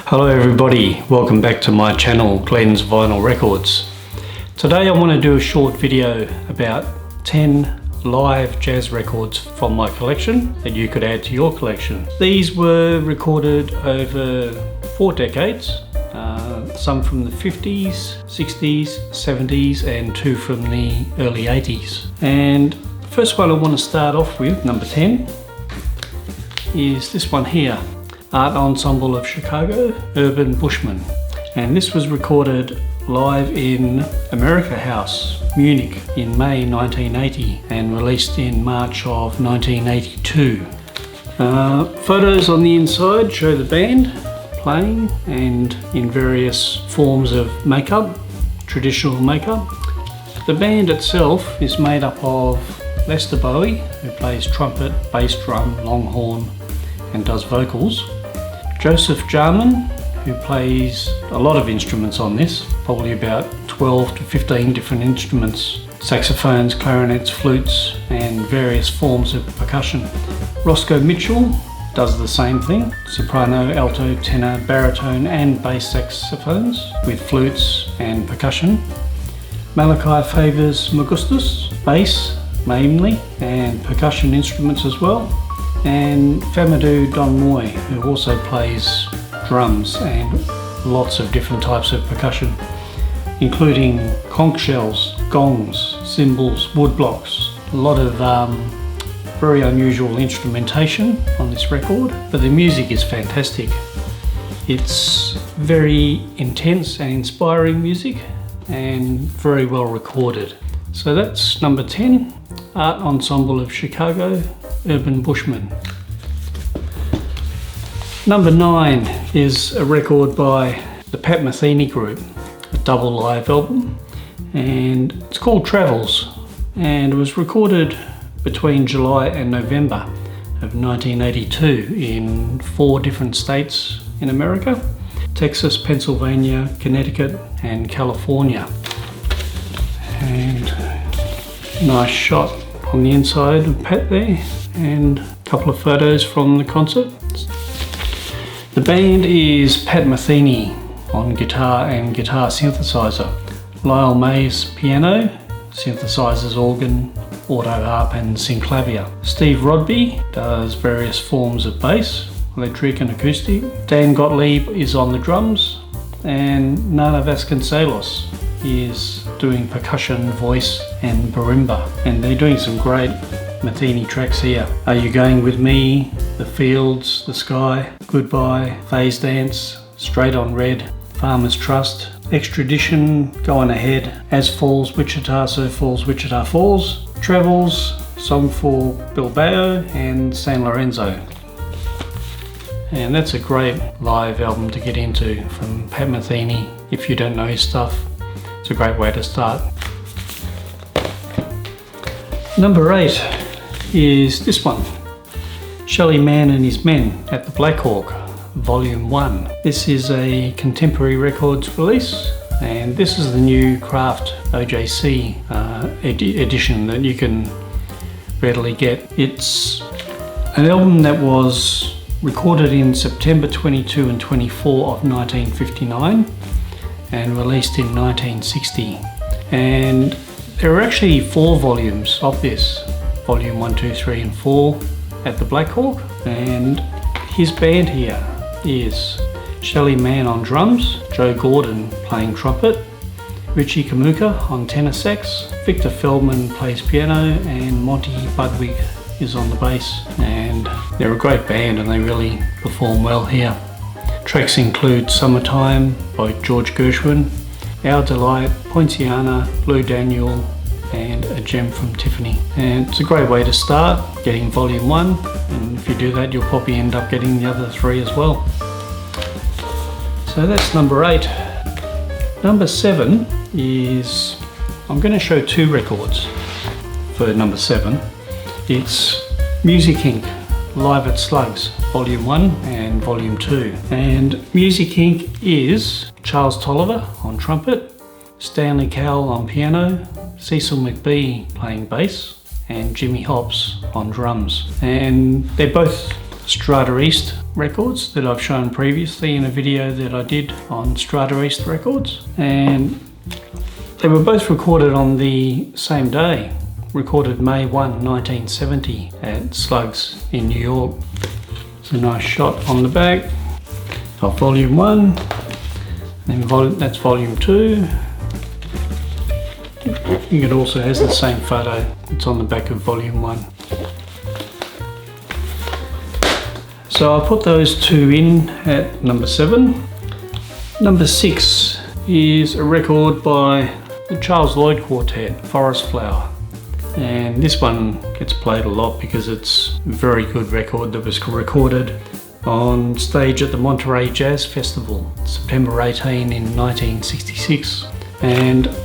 Hello everybody, welcome back to my channel Glenn's Vinyl Records. Today I want to do a short video about 10 live jazz records from my collection that you could add to your collection. These were recorded over 4 decades, some from the 50s, 60s, 70s and 2 from the early 80s. And the first one I want to start off with, number 10, is this one here. Art Ensemble of Chicago, Urban Bushman. And this was recorded live in America House, Munich in May 1980 and released in March of 1982. Photos on the inside show the band playing and in various forms of makeup, traditional makeup. The band itself is made up of Lester Bowie, who plays trumpet, bass drum, longhorn and does vocals. Joseph Jarman, who plays a lot of instruments on this, probably about 12 to 15 different instruments, saxophones, clarinets, flutes and various forms of percussion. Roscoe Mitchell does the same thing, soprano, alto, tenor, baritone and bass saxophones with flutes and percussion. Malachi Favors Magustus, bass mainly and percussion instruments as well. And Famadou Don Moy, who also plays drums and lots of different types of percussion, including conch shells, gongs, cymbals, wood blocks. A lot of very unusual instrumentation on this record, but the music is fantastic. It's very intense and inspiring music and very well recorded. So that's number 10, Art Ensemble of Chicago, Urban Bushman. Number 9 is a record by the Pat Metheny Group, a double live album, and it's called Travels, and it was recorded between July and November of 1982 in 4 different states in America: Texas, Pennsylvania, Connecticut and California. And nice shot on the inside of Pat there, and a couple of photos from the concert. The band is Pat Metheny on guitar and guitar synthesizer, Lyle Mays piano, synthesizers, organ, auto harp and synclavier. Steve Rodby does various forms of bass, electric and acoustic. Dan Gottlieb is on the drums, and Nana Vasconcelos is doing percussion, voice and marimba, and they're doing some great Metheny tracks here. Are You Going With Me, The Fields, The Sky, Goodbye, Phase Dance, Straight on Red, Farmers Trust, Extradition, Go On Ahead, As Falls Wichita, So Falls Wichita Falls, Travels, Song for Bilbao and San Lorenzo. And that's a great live album to get into from Pat Metheny. If you don't know his stuff, it's a great way to start. Number 8 is this one, Shelly Manne and His Men at the Black Hawk, Volume 1. This is a Contemporary Records release, and this is the new Craft OJC edition that you can readily get. It's an album that was recorded in September 22 and 24 of 1959 and released in 1960. And there are actually 4 volumes of this, volume 1, 2, 3 and 4 at the Black Hawk. And his band here is Shelly Manne on drums, Joe Gordon playing trumpet, Richie Kamuka on tenor sax, Victor Feldman plays piano and Monty Budwig is on the bass. And they're a great band and they really perform well here. Tracks include Summertime by George Gershwin, Our Delight, Poinciana, Blue Daniel and A Gem from Tiffany. And it's a great way to start getting volume 1, and if you do that you'll probably end up getting the other 3 as well. So that's number 8. Number 7 is, I'm going to show 2 records for number 7. It's Music Inc. Live at Slugs, Volume 1 and Volume 2. And Music Inc. is Charles Tolliver on trumpet, Stanley Cowell on piano, Cecil McBee playing bass, and Jimmy Hops on drums. And they're both Strata East records that I've shown previously in a video that I did on Strata East records, and they were both recorded on the same day, recorded May 1, 1970 at Slugs in New York. It's a nice shot on the back of volume 1, and that's volume 2. I think it also has the same photo. It's on the back of volume 1. So I'll put those two in at number 7. Number 6 is a record by the Charles Lloyd Quartet, Forest Flower. And this one gets played a lot because it's a very good record that was recorded on stage at the Monterey Jazz Festival, September 18 in 1966. And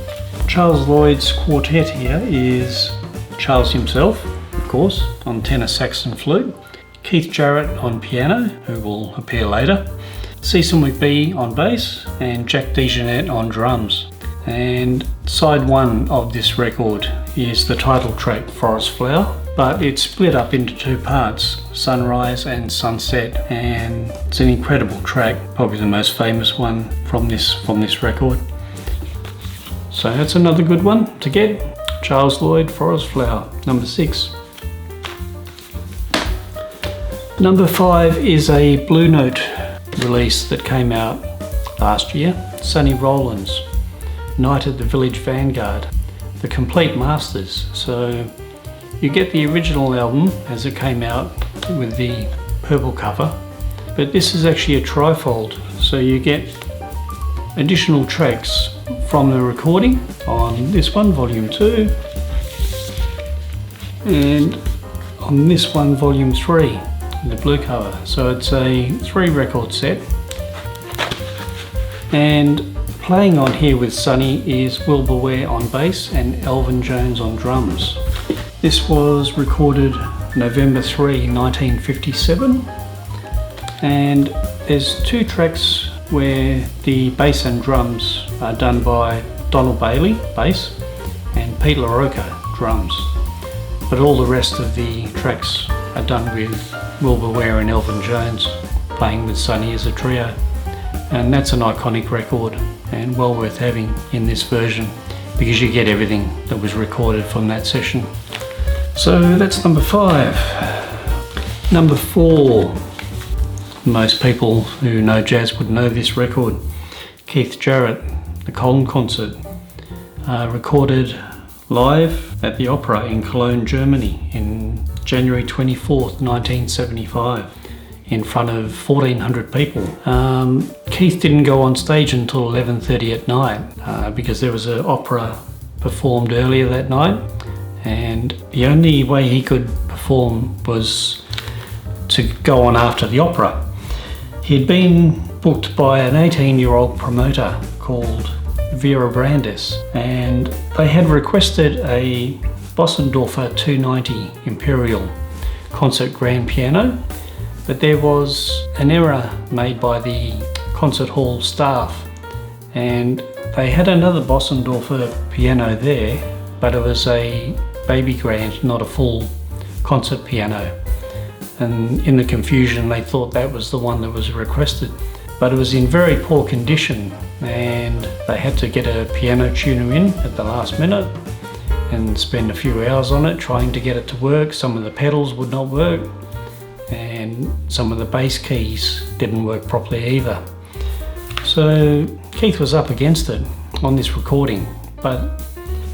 Charles Lloyd's quartet here is Charles himself, of course, on tenor sax and flute, Keith Jarrett on piano, who will appear later, Cecil McBee on bass, and Jack DeJohnette on drums. And side 1 of this record is the title track, Forest Flower, but it's split up into 2 parts, Sunrise and Sunset, and it's an incredible track, probably the most famous one from this record. So that's another good one to get, Charles Lloyd, Forest Flower, number 6. Number 5 is a Blue Note release that came out last year, Sonny Rollins, Night at the Village Vanguard, the complete masters. So you get the original album as it came out with the purple cover, but this is actually a trifold, so you get additional tracks from the recording on this one, volume 2, and on this one, volume 3. The blue cover. So it's a 3 record set, and playing on here with Sonny is Wilbur Ware on bass and Elvin Jones on drums. This was recorded November 3, 1957, and there's 2 tracks where the bass and drums are done by Donald Bailey, bass, and Pete LaRocca, drums, but all the rest of the tracks are done with Wilbur Ware and Elvin Jones playing with Sonny as a trio. And that's an iconic record and well worth having in this version because you get everything that was recorded from that session. So that's number 5. Number 4, most people who know jazz would know this record, Keith Jarrett, the Cologne Concert, recorded live at the Opera in Cologne, Germany in January 24th, 1975, in front of 1,400 people. Keith didn't go on stage until 11:30 at night because there was an opera performed earlier that night, and the only way he could perform was to go on after the opera. He'd been booked by an 18-year-old promoter called Vera Brandes, and they had requested a Bossendorfer 290 Imperial concert grand piano, but there was an error made by the concert hall staff, and they had another Bossendorfer piano there, but it was a baby grand, not a full concert piano, and in the confusion they thought that was the one that was requested, but it was in very poor condition, and they had to get a piano tuner in at the last minute and spend a few hours on it trying to get it to work. Some of the pedals would not work, and some of the bass keys didn't work properly either. So Keith was up against it on this recording, but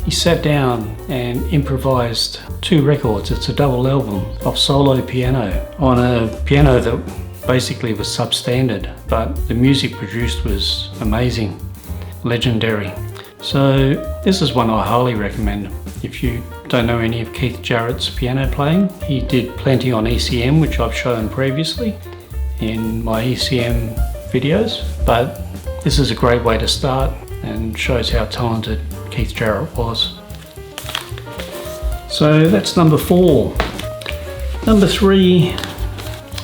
he sat down and improvised 2 records. It's a double album of solo piano on a piano that basically was substandard, but the music produced was amazing, legendary. So this is one I highly recommend. If you don't know any of Keith Jarrett's piano playing, he did plenty on ECM, which I've shown previously in my ECM videos, but this is a great way to start and shows how talented Keith Jarrett was. So that's number 4. Number 3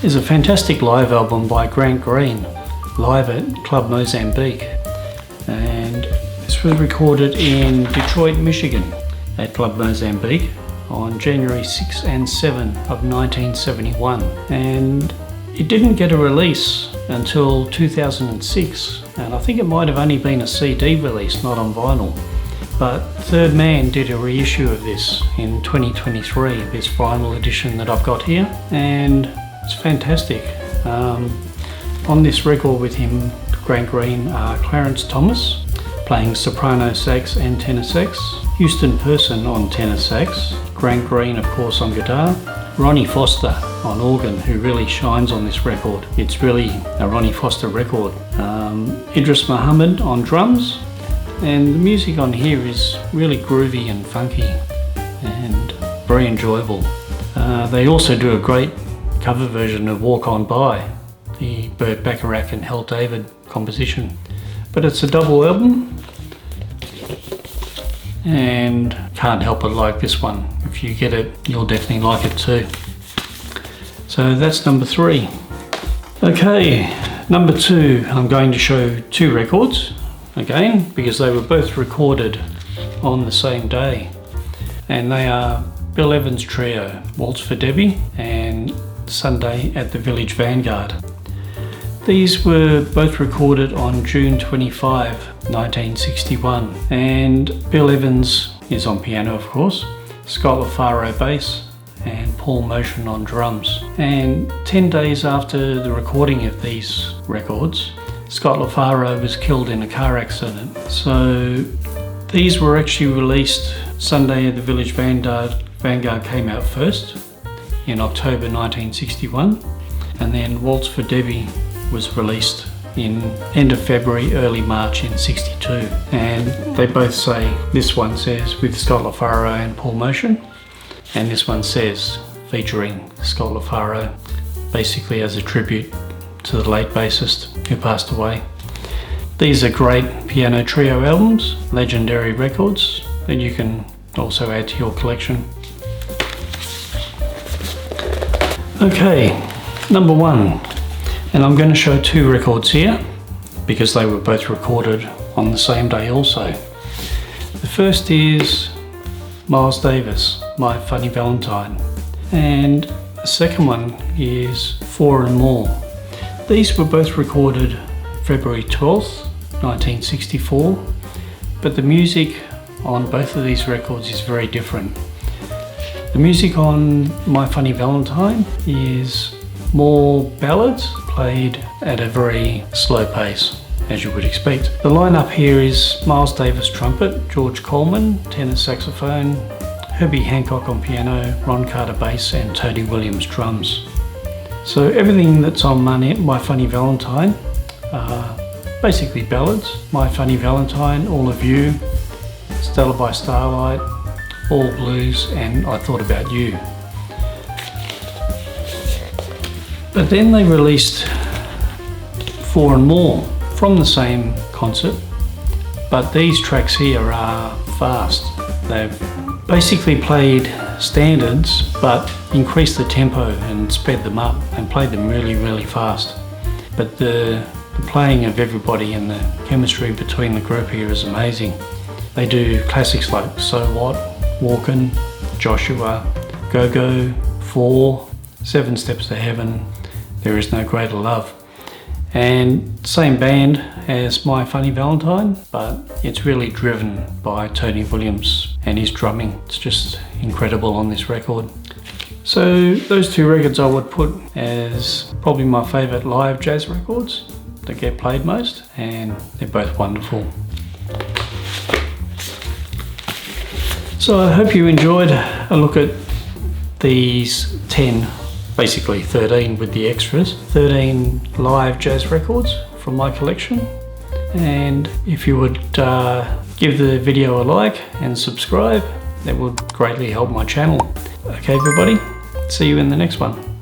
is a fantastic live album by Grant Green, live at Club Mozambique, and this was recorded in Detroit, Michigan at Club Mozambique on January 6 and 7 of 1971, and it didn't get a release until 2006, and I think it might have only been a CD release, not on vinyl. But Third Man did a reissue of this in 2023, this vinyl edition that I've got here, and it's fantastic. On this record with him, Grant Green, Clarence Thomas playing soprano sax and tenor sax, Houston Person on tenor sax, Grant Green of course on guitar, Ronnie Foster on organ, who really shines on this record. It's really a Ronnie Foster record. Idris Muhammad on drums, and the music on here is really groovy and funky and very enjoyable. They also do a great cover version of Walk On By, the Burt Bacharach and Hal David composition. But it's a double album, and can't help but like this one. If you get it, you'll definitely like it too. So that's number 3. Okay, number 2, I'm going to show 2 records again, because they were both recorded on the same day, and they are Bill Evans Trio, Waltz for Debbie and Sunday at the Village Vanguard. These were both recorded on June 25, 1961, and Bill Evans is on piano of course, Scott LaFaro bass and Paul Motion on drums. And 10 days after the recording of these records, Scott LaFaro was killed in a car accident. So these were actually released. Sunday at the Village Vanguard came out first in October 1961, and then Waltz for Debbie was released in end of February, early March in 62. And they both say, this one says with Scott LaFaro and Paul Motion, and this one says featuring Scott LaFaro, basically as a tribute to the late bassist who passed away. These are great piano trio albums, legendary records that you can also add to your collection. Okay, number 1, and I'm going to show 2 records here because they were both recorded on the same day also. The first is Miles Davis, My Funny Valentine, and the second one is 4 and More. These were both recorded February 12th, 1964, but the music on both of these records is very different. The music on My Funny Valentine is more ballads played at a very slow pace, as you would expect. The lineup here is Miles Davis trumpet, George Coleman tenor saxophone, Herbie Hancock on piano, Ron Carter bass and Tony Williams drums. So everything that's on My Funny Valentine are basically ballads. My Funny Valentine, All of You, Stella by Starlight, All Blues and I Thought About You. But then they released 4 and More from the same concert, but these tracks here are fast. They've basically played standards but increased the tempo and sped them up and played them really, really fast. But the playing of everybody and the chemistry between the group here is amazing. They do classics like So What, Walkin', Joshua, Go Go, 4, 7 Steps to Heaven, There Is No Greater Love. And same band as My Funny Valentine, but it's really driven by Tony Williams and his drumming. It's just incredible on this record. So those 2 records I would put as probably my favourite live jazz records that get played most, and they're both wonderful. So I hope you enjoyed a look at these 10, basically 13 with the extras, 13 live jazz records from my collection. And if you would give the video a like and subscribe, that would greatly help my channel. Okay everybody, see you in the next one.